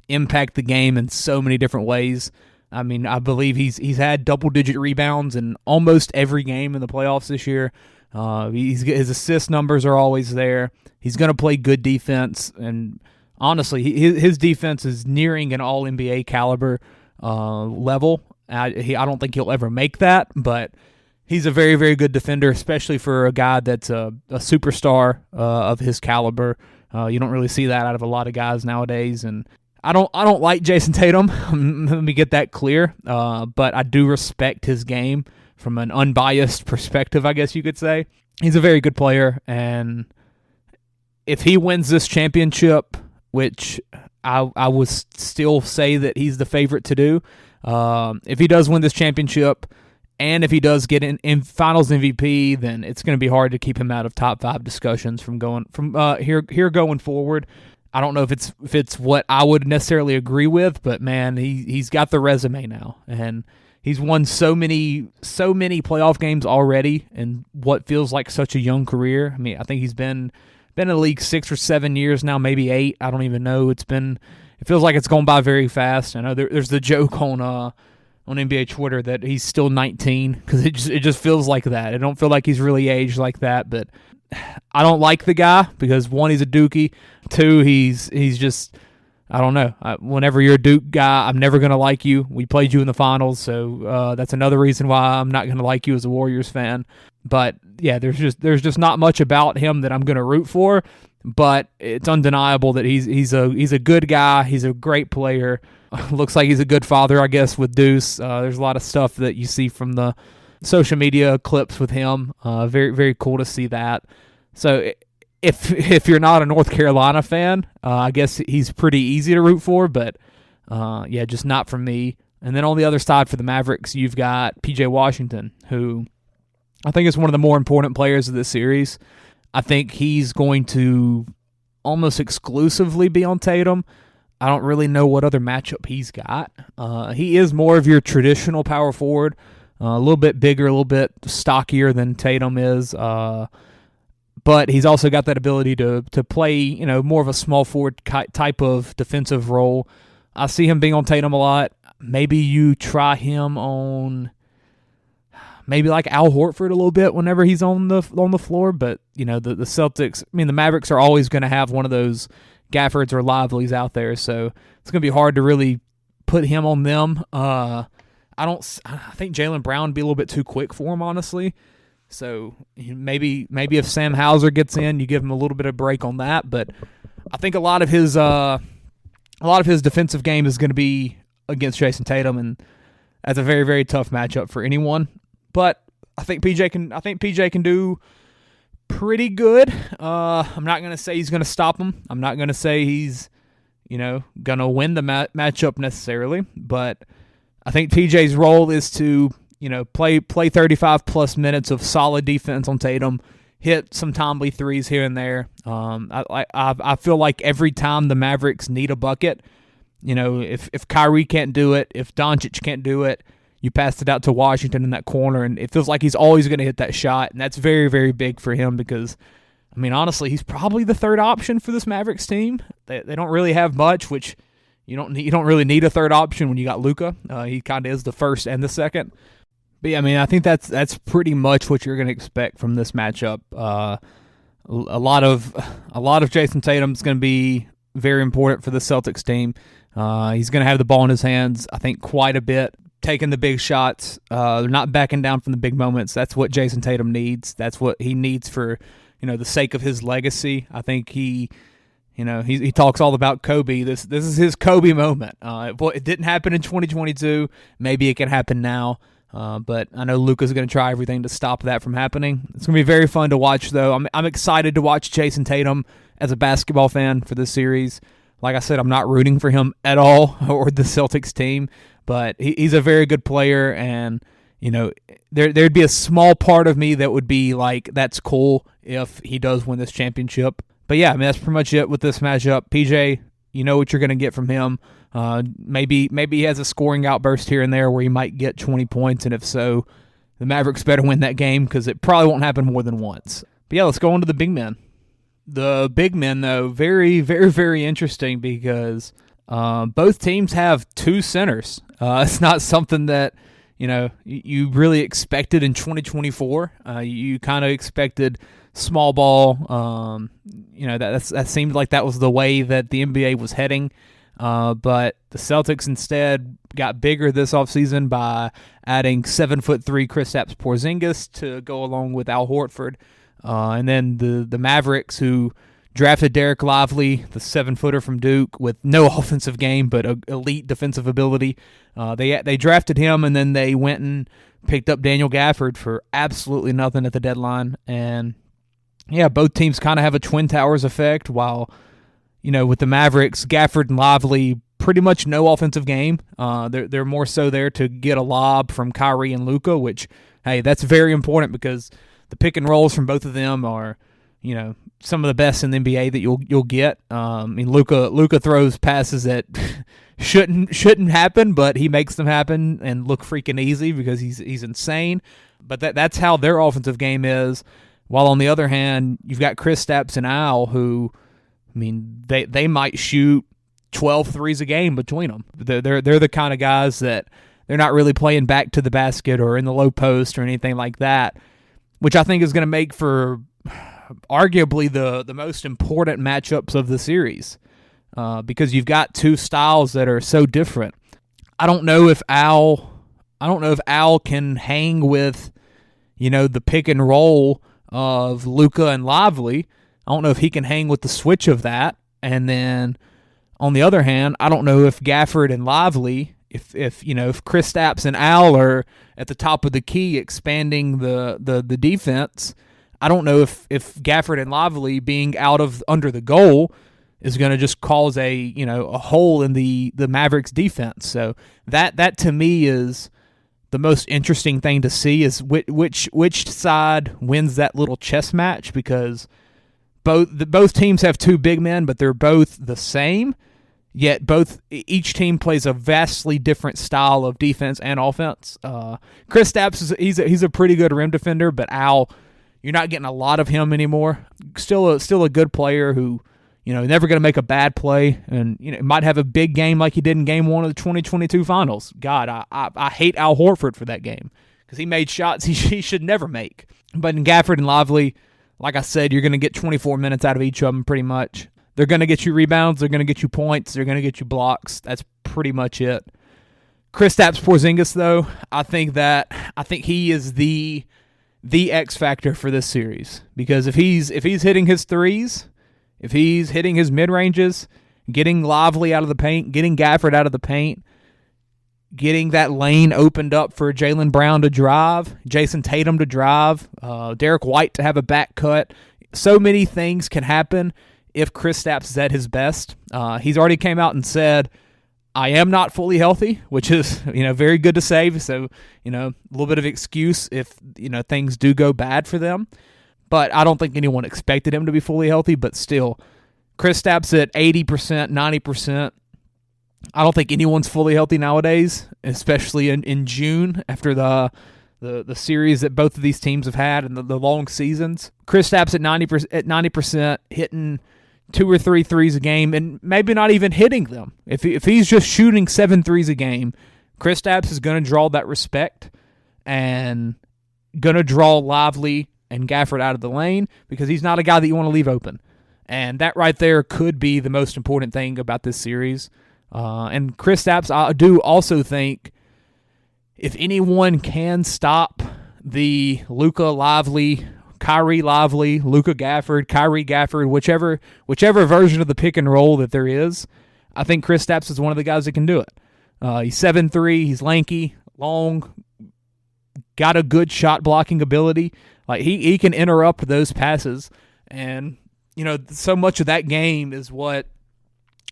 impact the game in so many different ways. I mean, I believe he's had double-digit rebounds in almost every game in the playoffs this year. His assist numbers are always there. He's going to play good defense, and honestly, his defense is nearing an All-NBA caliber level. I don't think he'll ever make that, but he's a very, very good defender, especially for a guy that's a superstar of his caliber. You don't really see that out of a lot of guys nowadays, and I don't like Jason Tatum. Let me get that clear. But I do respect his game from an unbiased perspective, I guess you could say. He's a very good player, and if he wins this championship, which I would still say that he's the favorite to do, if he does win this championship, and if he does get in Finals MVP, then it's going to be hard to keep him out of top 5 discussions from here going forward. I don't know if it's what I would necessarily agree with, but man, he's got the resume now, and he's won so many playoff games already in what feels like such a young career. I mean, I think he's been in the league 6 or 7 years now, maybe 8. I don't even know. It feels like it's gone by very fast. I know there's the joke on NBA Twitter that he's still 19 because it just feels like that. I don't feel like he's really aged like that, but I don't like the guy because 1, he's a Dookie. 2, he's just, I don't know. Whenever you're a Duke guy, I'm never going to like you. We played you in the finals, so that's another reason why I'm not going to like you as a Warriors fan. But yeah, there's just not much about him that I'm going to root for. But it's undeniable that he's a good guy. He's a great player. Looks like he's a good father, I guess, with Deuce. There's a lot of stuff that you see from the social media clips with him. Very, very cool to see that. So if you're not a North Carolina fan, I guess he's pretty easy to root for, but yeah, just not for me. And then on the other side for the Mavericks, you've got P.J. Washington, who I think is one of the more important players of this series. I think he's going to almost exclusively be on Tatum. I don't really know what other matchup he's got. He is more of your traditional power forward, a little bit bigger, a little bit stockier than Tatum is. But he's also got that ability to play, more of a small forward type of defensive role. I see him being on Tatum a lot. Maybe you try him on, maybe like Al Horford a little bit whenever he's on the floor. But the Celtics, the Mavericks are always going to have one of those Gaffords or Lively's out there, so it's going to be hard to really put him on them. I think Jaylen Brown would be a little bit too quick for him, honestly. So maybe if Sam Hauser gets in, you give him a little bit of break on that. But I think a lot of his defensive game is going to be against Jason Tatum, and that's a very, very tough matchup for anyone. But I think PJ can do pretty good. I'm not going to say he's going to stop him. I'm not going to say he's going to win the matchup necessarily. But I think PJ's role is to play 35 plus minutes of solid defense on Tatum, hit some timely threes here and there. I feel like every time the Mavericks need a bucket, if Kyrie can't do it, if Doncic can't do it, you pass it out to Washington in that corner, and it feels like he's always going to hit that shot, and that's very, very big for him because, honestly, he's probably the third option for this Mavericks team. They don't really have much, which you don't really need a third option when you got Luka. He kind of is the first and the second. But yeah, I think that's pretty much what you're going to expect from this matchup. A lot of Jason Tatum's going to be very important for the Celtics team. He's going to have the ball in his hands, I think, quite a bit, taking the big shots. They're not backing down from the big moments. That's what Jason Tatum needs. That's what he needs for the sake of his legacy. I think he talks all about Kobe. This is his Kobe moment. It didn't happen in 2022. Maybe it can happen now. But I know Luka's going to try everything to stop that from happening. It's going to be very fun to watch, though. I'm excited to watch Jason Tatum as a basketball fan for this series. Like I said, I'm not rooting for him at all or the Celtics team, but he's a very good player, and there'd be a small part of me that would be like, that's cool if he does win this championship. But yeah, that's pretty much it with this matchup. PJ, you know what you're going to get from him. Maybe he has a scoring outburst here and there where he might get 20 points, and if so, the Mavericks better win that game because it probably won't happen more than once. But yeah, let's go on to the big men. The big men, though, very, very, very interesting because both teams have two centers. It's not something that you really expected in 2024. You kind of expected small ball. That seemed like that was the way that the NBA was heading. But the Celtics instead got bigger this offseason by adding 7'3" Kristaps Porzingis to go along with Al Horford. And then the Mavericks, who drafted Derek Lively, the 7-footer from Duke, with no offensive game but elite defensive ability. They drafted him, and then they went and picked up Daniel Gafford for absolutely nothing at the deadline. And yeah, both teams kind of have a Twin Towers effect, while with the Mavericks, Gafford and Lively, pretty much no offensive game. They're more so there to get a lob from Kyrie and Luka, which, hey, that's very important because the pick and rolls from both of them are, some of the best in the NBA that you'll get. Luka throws passes that shouldn't happen, but he makes them happen and look freaking easy because he's insane. But that's how their offensive game is. While on the other hand, you've got Kristaps and Al, who, they might shoot 12 threes a game between them. They're the kind of guys that they're not really playing back to the basket or in the low post or anything like that, which I think is going to make for arguably the most important matchups of the series, because you've got two styles that are so different. I don't know if Al can hang with the pick and roll of Luka and Lively. I don't know if he can hang with the switch of that. And then on the other hand, I don't know if Gafford and Lively, if Kristaps and Al are at the top of the key expanding the defense, I don't know if Gafford and Lively being under the goal is going to just cause a hole in the Mavericks defense. So that to me is the most interesting thing to see, is which side wins that little chess match, because both teams have two big men, but they're both the same. Yet each team plays a vastly different style of defense and offense. Kristaps he's a pretty good rim defender, but Al, you're not getting a lot of him anymore. Still a good player who, never going to make a bad play, and might have a big game like he did in Game 1 of the 2022 Finals. God, I hate Al Horford for that game because he made shots he should never make. But in Gafford and Lively, like I said, you're going to get 24 minutes out of each of them pretty much. They're going to get you rebounds. They're going to get you points. They're going to get you blocks. That's pretty much it. Kristaps Porzingis, though, I think he is the X factor for this series, because if he's hitting his threes, if he's hitting his mid ranges, getting Lively out of the paint, getting Gafford out of the paint, getting that lane opened up for Jaylen Brown to drive, Jason Tatum to drive, Derek White to have a back cut. So many things can happen if Kristaps is at his best. He's already came out and said, I am not fully healthy, which is, very good to say. So, a little bit of excuse if, things do go bad for them. But I don't think anyone expected him to be fully healthy. But still, Kristaps at 80%, 90%. I don't think anyone's fully healthy nowadays, especially in June after the series that both of these teams have had and the long seasons. Kristaps at 90%, hitting 2 or 3 threes a game, and maybe not even hitting them. If he's just shooting 7 threes a game, Kristaps is going to draw that respect and going to draw Lively and Gafford out of the lane, because he's not a guy that you want to leave open. And that right there could be the most important thing about this series. And Kristaps, I do also think if anyone can stop the Luka Lively, Kyrie Lively, Luka Gafford, Kyrie Gafford, whichever version of the pick and roll that there is, I think Kristaps is one of the guys that can do it. He's 7'3", he's lanky, long, got a good shot blocking ability. Like he can interrupt those passes, and so much of that game is what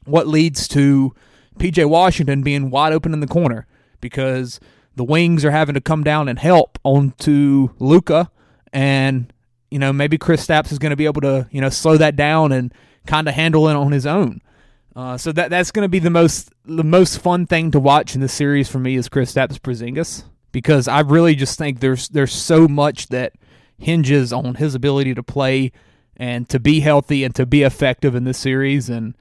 leads to P.J. Washington being wide open in the corner, because the wings are having to come down and help onto Luka, and maybe Kristaps is going to be able to slow that down and kind of handle it on his own. So that's going to be the most fun thing to watch in this series for me is Kristaps Porzingis, because I really just think there's so much that hinges on his ability to play and to be healthy and to be effective in this series. And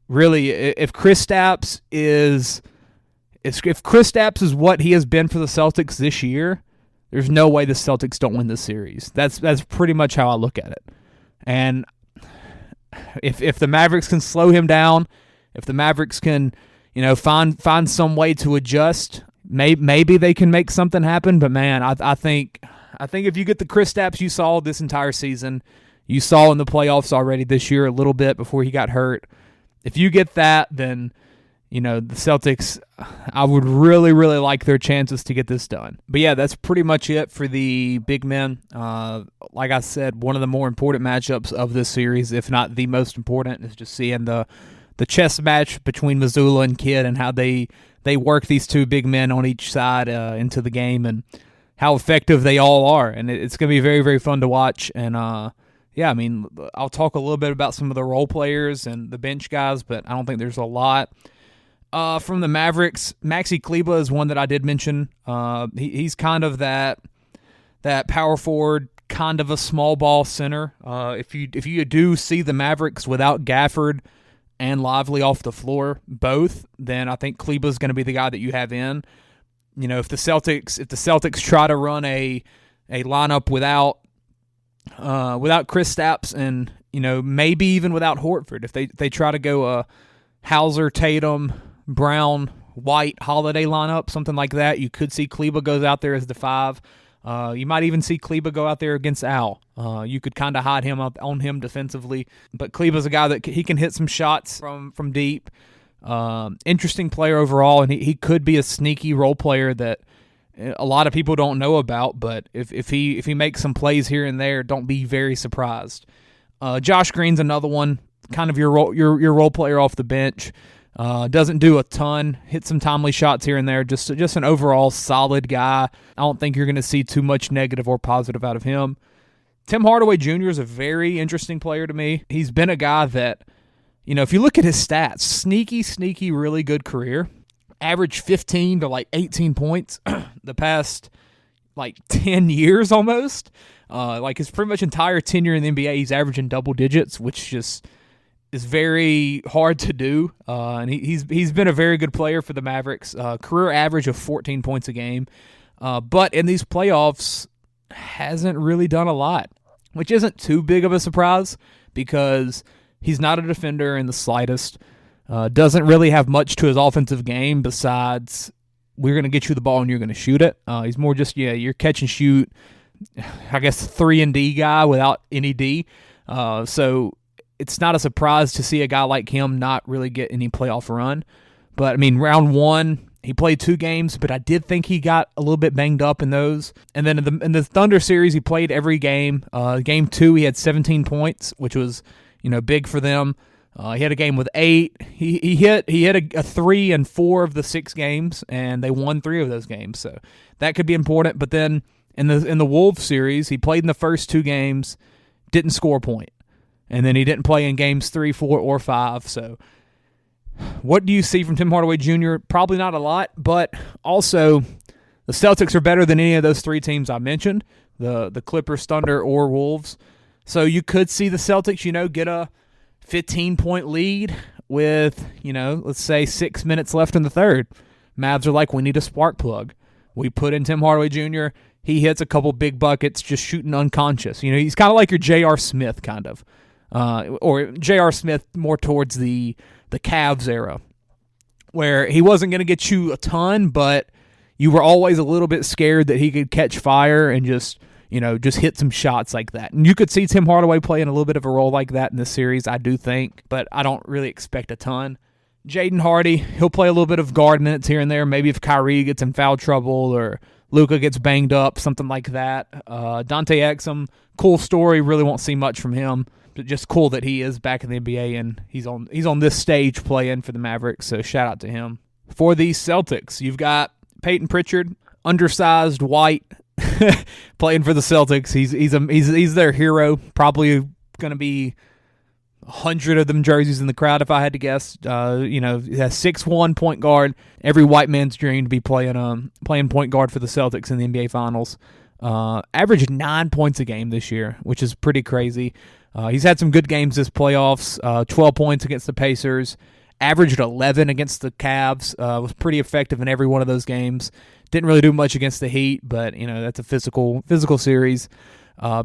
really, if Kristaps is what he has been for the Celtics this year, there's no way the Celtics don't win this series. That's pretty much how I look at it. And if the Mavericks can slow him down, if the Mavericks can, find some way to adjust, maybe they can make something happen. But man, I think if you get the Kristaps you saw this entire season, you saw in the playoffs already this year a little bit before he got hurt, if you get that, then the Celtics, I would really, really like their chances to get this done. But yeah, that's pretty much it for the big men. Like I said, one of the more important matchups of this series, if not the most important, is just seeing the chess match between Mazzulla and Kidd and how they work these two big men on each side into the game, and how effective they all are. And it's going to be very, very fun to watch. And yeah, I mean, I'll talk a little bit about some of the role players and the bench guys, but I don't think there's a lot. From the Mavericks, Maxi Kleber is one that I did mention. He's kind of that power forward, kind of a small ball center. If you do see the Mavericks without Gafford and Lively off the floor, both, then I think Kleber's going to be the guy that you have in. If the Celtics try to run a lineup without Kristaps and maybe even without Horford, if they try to go a Hauser, Tatum, Brown, White, Holiday lineup, something like that, you could see Kleber goes out there as the 5. You might even see Kleber go out there against Al. You could kind of hide him up on him defensively, but Kleber's a guy that he can hit some shots from deep. Interesting player overall, and he could be a sneaky role player that a lot of people don't know about. But if he makes some plays here and there, don't be very surprised. Josh Green's another one, kind of your role player off the bench. Doesn't do a ton, hit some timely shots here and there, just an overall solid guy. I don't think you're going to see too much negative or positive out of him. Tim Hardaway Jr. is a very interesting player to me. He's been a guy that, if you look at his stats, sneaky, really good career. Averaged 15 to 18 points the past 10 years almost. His pretty much entire tenure in the NBA, he's averaging double digits, which just is very hard to do. And he's been a very good player for the Mavericks. Career average of 14 points a game. But in these playoffs, hasn't really done a lot, which isn't too big of a surprise because he's not a defender in the slightest. Doesn't really have much to his offensive game besides we're going to get you the ball and you're going to shoot it. He's more just, your catch and shoot, I guess, 3-and-D guy without any D. So it's not a surprise to see a guy like him not really get any playoff run. But, I mean, round one, he played 2 games, but I did think he got a little bit banged up in those. And then in the Thunder series, he played every game. Game 2, he had 17 points, which was, big for them. He had a game with 8. He hit a 3 in 4 of the 6 games, and they won 3 of those games. So that could be important. But then in the Wolves series, he played in the first 2 games, didn't score a point. And then he didn't play in games 3, 4, or 5. So what do you see from Tim Hardaway Jr.? Probably not a lot, but also the Celtics are better than any of those 3 teams I mentioned, the Clippers, Thunder, or Wolves. So you could see the Celtics, get a 15-point lead with, let's say 6 minutes left in the third. Mavs are like, we need a spark plug. We put in Tim Hardaway Jr., he hits a couple big buckets just shooting unconscious. He's kind of like your J.R. Smith kind of. Or J.R. Smith more towards the Cavs era, where he wasn't going to get you a ton, but you were always a little bit scared that he could catch fire and just hit some shots like that. And you could see Tim Hardaway playing a little bit of a role like that in this series, I do think, but I don't really expect a ton. Jaden Hardy, he'll play a little bit of guard minutes here and there, maybe if Kyrie gets in foul trouble or Luka gets banged up, something like that. Dante Exum, cool story, really won't see much from him. But just cool that he is back in the NBA and he's on this stage playing for the Mavericks, so shout out to him. For the Celtics, you've got Peyton Pritchard, undersized, white, playing for the Celtics. He's their hero. Probably going to be 100 of them jerseys in the crowd if I had to guess. He has 6'1" point guard. Every white man's dream to be playing point guard for the Celtics in the NBA Finals. Averaged 9 points a game this year, which is pretty crazy. He's had some good games this playoffs. 12 points against the Pacers. Averaged 11 against the Cavs. Was pretty effective in every one of those games. Didn't really do much against the Heat, but that's a physical series.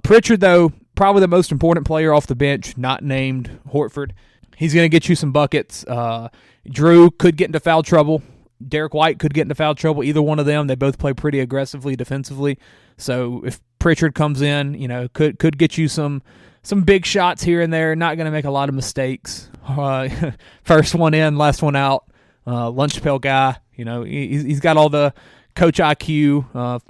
Pritchard, though, probably the most important player off the bench, not named Horford. He's going to get you some buckets. Drew could get into foul trouble. Derek White could get into foul trouble. Either one of them, they both play pretty aggressively defensively. So if Pritchard comes in, could get you some big shots here and there. Not going to make a lot of mistakes. First one in, last one out. Lunch pail guy. He's got all the coach IQ.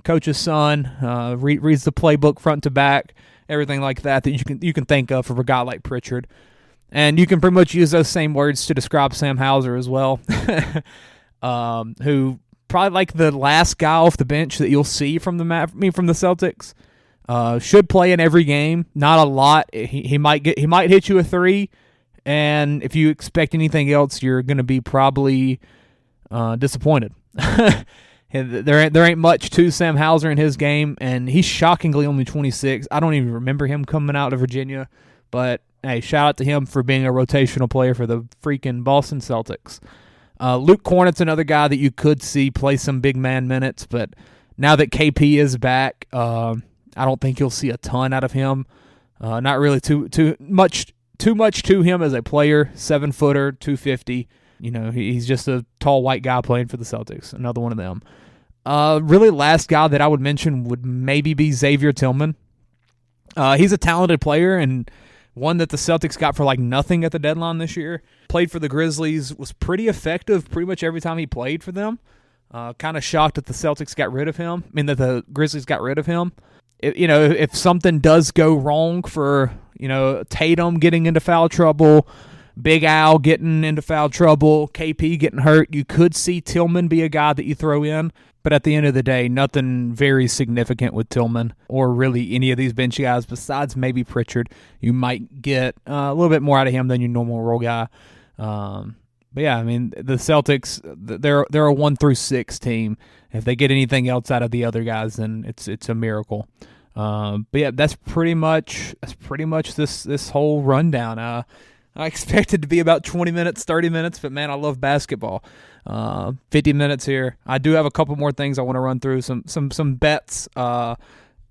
Coach's son. Reads the playbook front to back. Everything like that you can think of for a guy like Pritchard. And you can pretty much use those same words to describe Sam Hauser as well. Who probably like the last guy off the bench that you'll see from the Celtics. Should play in every game, not a lot. He might hit you a 3, and if you expect anything else, you're going to be probably disappointed. There ain't much to Sam Hauser in his game, and he's shockingly only 26. I don't even remember him coming out of Virginia, but hey, shout out to him for being a rotational player for the freaking Boston Celtics. Luke Cornett's another guy that you could see play some big man minutes, but now that KP is back, I don't think you'll see a ton out of him. Not really too much to him as a player. 7-footer, 250. He's just a tall white guy playing for the Celtics. Another one of them. Really last guy that I would mention would maybe be Xavier Tillman. He's a talented player and one that the Celtics got for like nothing at the deadline this year. Played for the Grizzlies, was pretty effective pretty much every time he played for them. Kind of shocked that the Celtics got rid of him. That the Grizzlies got rid of him. If something does go wrong for, Tatum getting into foul trouble, Big Al getting into foul trouble, KP getting hurt, you could see Tillman be a guy that you throw in. But at the end of the day, nothing very significant with Tillman or really any of these bench guys besides maybe Pritchard. You might get a little bit more out of him than your normal role guy. But yeah, the Celtics, they're a 1-6 team. If they get anything else out of the other guys, then it's a miracle. But yeah, that's pretty much this whole rundown. I expected to be about 20 minutes, 30 minutes, but man, I love basketball. 50 minutes here. I do have a couple more things I want to run through. Some bets. I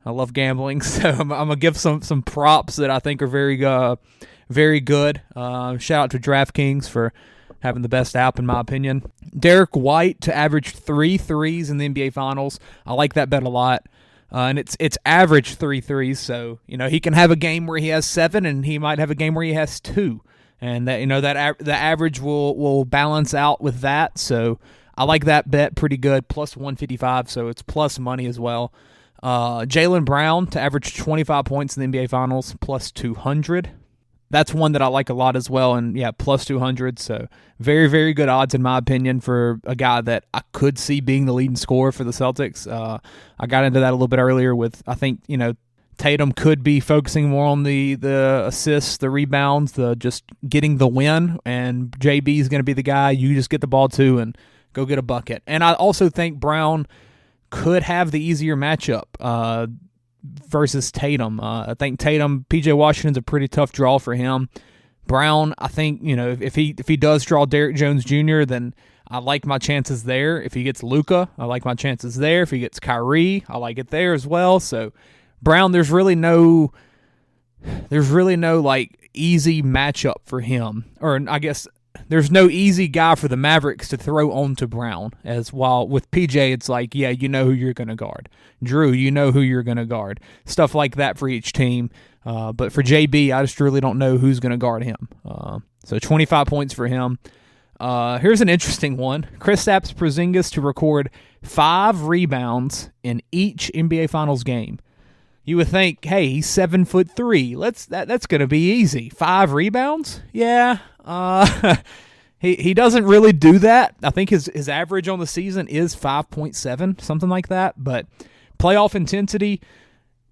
love gambling, so I'm gonna give some props that I think are very good. Shout out to DraftKings for having the best app in my opinion. Derek White to average 3 threes in the NBA Finals. I like that bet a lot. And it's average 3 threes, so he can have a game where he has 7, and he might have a game where he has 2, and that the average will balance out with that. So I like that bet pretty good, plus 155, so it's plus money as well. Jaylen Brown to average 25 points in the NBA Finals, plus 200. That's one that I like a lot as well, and yeah, plus 200, so very, very good odds in my opinion for a guy that I could see being the leading scorer for the Celtics. I got into that a little bit earlier with, I think, Tatum could be focusing more on the assists, the rebounds, the just getting the win, and JB is going to be the guy you just get the ball to and go get a bucket. And I also think Brown could have the easier matchup versus Tatum. I think P.J. Washington's a pretty tough draw for him. Brown, I think, if he does draw Derrick Jones Jr., then I like my chances there. If he gets Luka, I like my chances there. If he gets Kyrie, I like it there as well. So Brown, there's really no like easy matchup for him, or I guess there's no easy guy for the Mavericks to throw onto Brown. As while with PJ, it's like, yeah, you know who you're going to guard. Drew, you know who you're going to guard. Stuff like that for each team. But for JB, I just really don't know who's going to guard him. So 25 points for him. Here's an interesting one. Kristaps Porzingis to record 5 rebounds in each NBA Finals game. You would think, hey, he's 7'3". That's going to be easy. 5 rebounds? Yeah. He doesn't really do that. I think his average on the season is 5.7, something like that. But playoff intensity,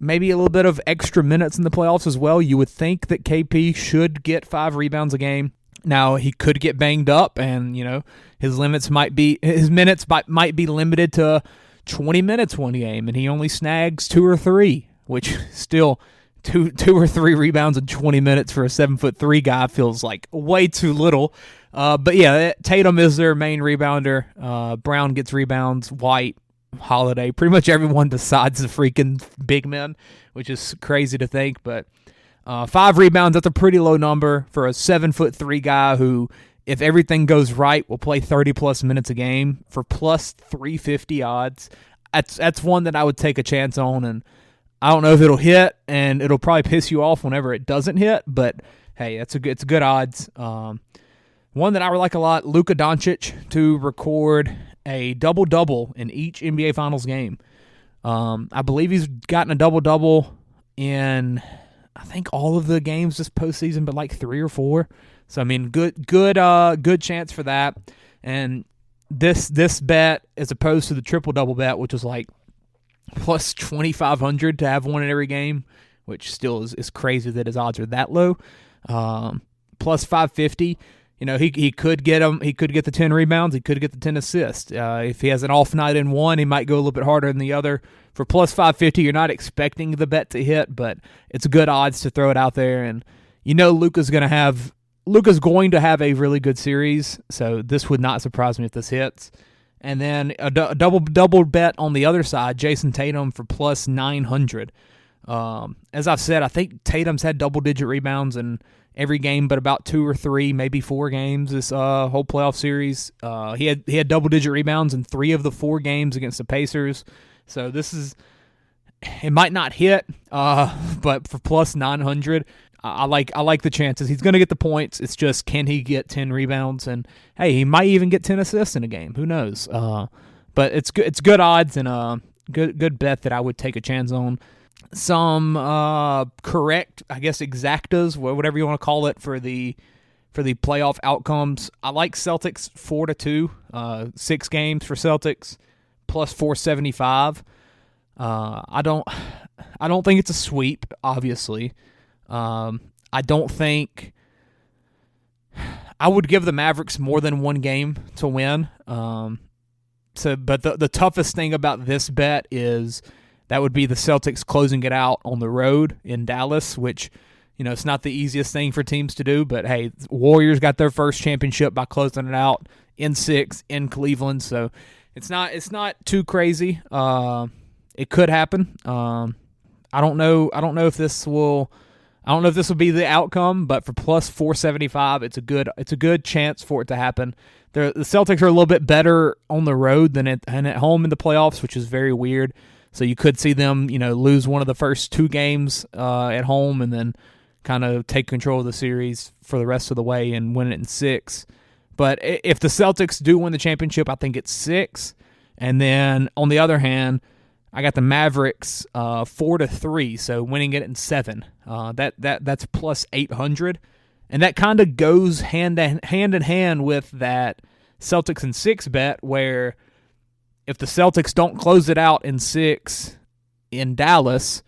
maybe a little bit of extra minutes in the playoffs as well. You would think that KP should get 5 rebounds a game. Now he could get banged up, and his minutes might be limited to 20 minutes one game, and he only snags 2 or 3. Which still, two or 3 rebounds in 20 minutes for a 7'3" guy feels like way too little. But yeah, Tatum is their main rebounder. Brown gets rebounds. White, Holiday, pretty much everyone besides the freaking big men, which is crazy to think. But 5 rebounds, that's a pretty low number for a 7'3" guy who, if everything goes right, will play 30-plus minutes a game for plus 350 odds. That's one that I would take a chance on, and I don't know if it'll hit, and it'll probably piss you off whenever it doesn't hit, but hey, it's good odds. One that I like a lot, Luka Doncic to record a double-double in each NBA Finals game. I believe he's gotten a double-double in, I think, all of the games this postseason, but like 3 or 4. So, I mean, good chance for that. And this bet, as opposed to the triple-double bet, which was like plus 2,500 to have one in every game, which still is crazy that his odds are that low. Plus 550. He could get them. He could get the 10 rebounds. He could get the 10 assists. If he has an off night in one, he might go a little bit harder than the other. For plus 550, you're not expecting the bet to hit, but it's good odds to throw it out there. And Luka's going to have a really good series, so this would not surprise me if this hits. And then a double bet on the other side, Jason Tatum for plus 900. As I've said, I think Tatum's had double-digit rebounds in every game but about 2 or 3, maybe 4 games this whole playoff series. He had double-digit rebounds in 3 of the 4 games against the Pacers. So it might not hit, but for plus 900, I like the chances. He's going to get the points. It's just, can he get 10 rebounds? And hey, he might even get 10 assists in a game. Who knows? But it's good odds, and a good bet that I would take a chance on. Some correct, I guess, exactas, whatever you want to call it, for the playoff outcomes. I like Celtics 4-2, 6 games for Celtics, plus 475. I don't think it's a sweep, obviously. I don't think I would give the Mavericks more than 1 game to win. But the toughest thing about this bet is that would be the Celtics closing it out on the road in Dallas, which, It's not the easiest thing for teams to do, but hey, Warriors got their first championship by closing it out in 6 in Cleveland, so it's not too crazy. It could happen. I don't know if this will be the outcome, but for plus 475, it's a good chance for it to happen. The Celtics are a little bit better on the road than at home in the playoffs, which is very weird. So you could see them, lose one of the first 2 games at home and then kind of take control of the series for the rest of the way and win it in 6. But if the Celtics do win the championship, I think it's 6. And then on the other hand, I got the Mavericks 4-3, so winning it in 7. That's plus 800, and that kind of goes hand in hand with that Celtics in 6 bet, where if the Celtics don't close it out in 6 in Dallas,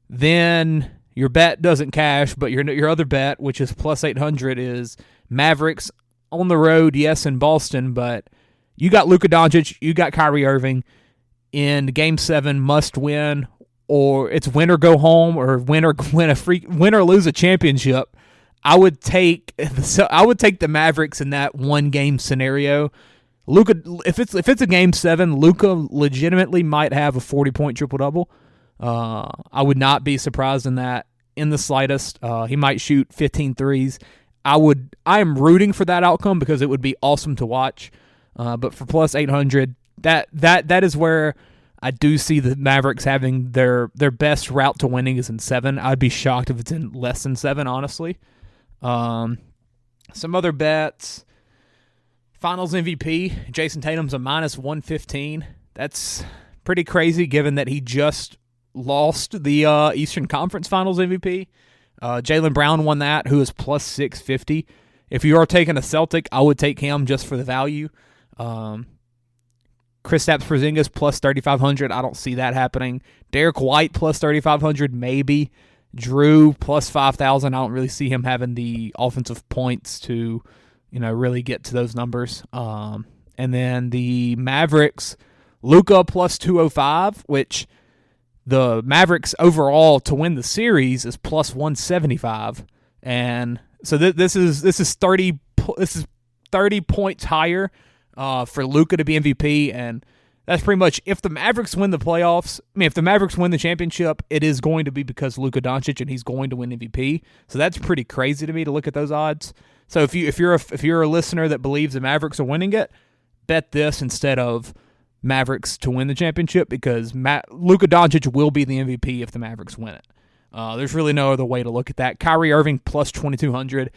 then your bet doesn't cash, but your other bet, which is plus 800, is Mavericks on the road, yes, in Boston, but you got Luka Doncic, you got Kyrie Irving in Game 7, must win, or it's win or go home, or win or lose a championship. I would take the Mavericks in that 1-game scenario. Luka, if it's a Game 7, Luka legitimately might have a 40-point triple-double. I would not be surprised in that in the slightest. He might shoot 15 threes. I am rooting for that outcome because it would be awesome to watch. But for plus 800, that is where I do see the Mavericks having their best route to winning is in 7. I'd be shocked if it's in less than 7, honestly. Some other bets. Finals MVP, Jason Tatum's a minus 115. That's pretty crazy given that he just lost the Eastern Conference Finals MVP. Jaylen Brown won that, who is plus 650. If you are taking a Celtic, I would take him just for the value. Kristaps Porzingis plus 3,500. I don't see that happening. Derek White plus 3,500, maybe. Drew plus 5,000. I don't really see him having the offensive points to, really get to those numbers. And then the Mavericks, Luka plus 205, which the Mavericks overall to win the series is plus 175. And so this is 30 points higher for Luka to be MVP, and that's pretty much if the Mavericks win the playoffs. If the Mavericks win the championship, it is going to be because Luka Doncic and he's going to win MVP. So that's pretty crazy to me to look at those odds. So if you're a listener that believes the Mavericks are winning it, bet this instead of Mavericks to win the championship because Luka Doncic will be the MVP if the Mavericks win it. There's really no other way to look at that. Kyrie Irving plus 2,200.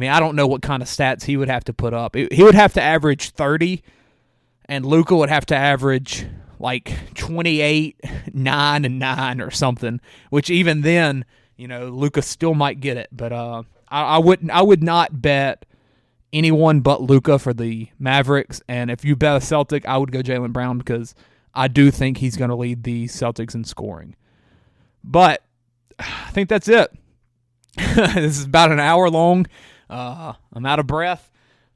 I don't know what kind of stats he would have to put up. He would have to average 30, and Luka would have to average like 28, 9, and 9 or something, which even then, Luka still might get it. But I would not bet anyone but Luka for the Mavericks, and if you bet a Celtic, I would go Jaylen Brown because I do think he's going to lead the Celtics in scoring. But I think that's it. This is about an hour long. I'm out of breath.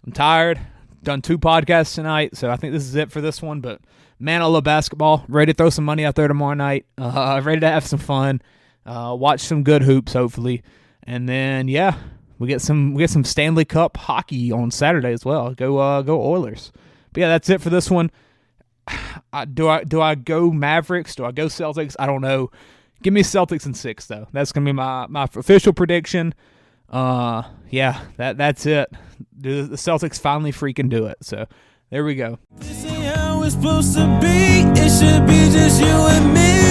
I'm tired. Done 2 podcasts tonight, so I think this is it for this one. But man, I love basketball. Ready to throw some money out there tomorrow night. Ready to have some fun. Watch some good hoops, hopefully, and then we get some Stanley Cup hockey on Saturday as well. Go Oilers. But yeah, that's it for this one. Do I go Mavericks? Do I go Celtics? I don't know. Give me Celtics in 6 though. That's gonna be my official prediction. That's it. The Celtics finally freaking do it. So there we go. This ain't how it's supposed to be. It should be just you and me.